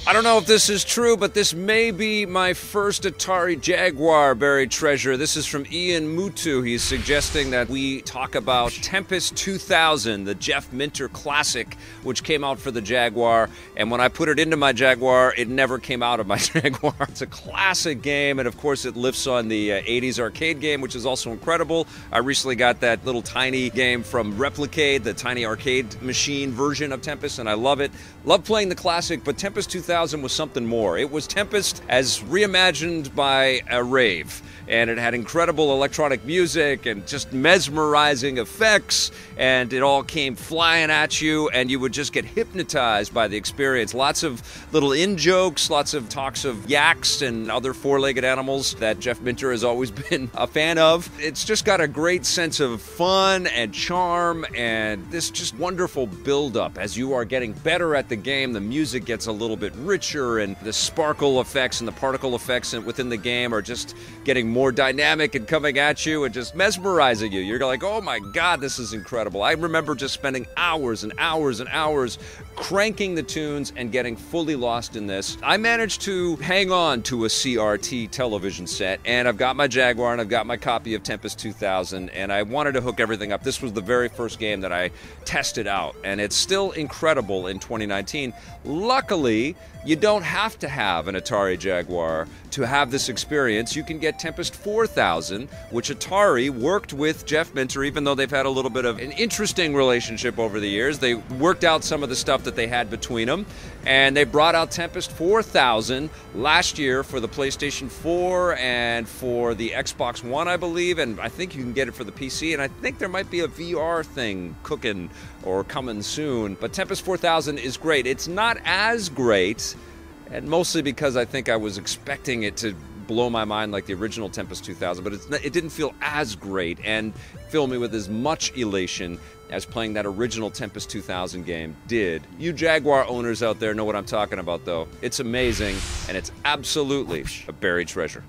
I don't know if this is true, but this may be my first Atari Jaguar buried treasure. This is from Ian Mutu. He's suggesting that we talk about Tempest 2000, the Jeff Minter classic, which came out for the Jaguar. And when I put it into my Jaguar, it never came out of my Jaguar. It's a classic game, and of course it lifts on the 80s arcade game, which is also incredible. I recently got that little tiny game from Replicade, the tiny arcade machine version of Tempest, and I love it. Love playing the classic, but Tempest 2000 was something more. It was Tempest as reimagined by a rave, and it had incredible electronic music and just mesmerizing effects, and it all came flying at you, and you would just get hypnotized by the experience. Lots of little in-jokes, lots of talks of yaks and other four-legged animals that Jeff Minter has always been a fan of. It's just got a great sense of fun and charm, and this just wonderful build-up. As you are getting better at the game, the music gets a little bit richer, and the sparkle effects and the particle effects within the game are just getting more dynamic and coming at you and just mesmerizing you. You're like, oh my God, this is incredible. I remember just spending hours and hours and hours cranking the tunes and getting fully lost in this. I managed to hang on to a CRT television set, and I've got my Jaguar and I've got my copy of Tempest 2000, and I wanted to hook everything up. This was the very first game that I tested out, and it's still incredible in 2019. Luckily, you don't have to have an Atari Jaguar to have this experience. You can get Tempest 4000, which Atari worked with Jeff Minter, even though they've had a little bit of an interesting relationship over the years. They worked out some of the stuff that they had between them, and they brought out Tempest 4000 last year for the PlayStation 4 and for the Xbox One, I believe, and I think you can get it for the PC, and I think there might be a VR thing cooking or coming soon. But Tempest 4000 is great. It's not as great, and mostly because I think I was expecting it to blow my mind like the original Tempest 2000, but it didn't feel as great and fill me with as much elation as playing that original Tempest 2000 game did. You Jaguar owners out there know what I'm talking about, though. It's amazing, and it's absolutely a buried treasure.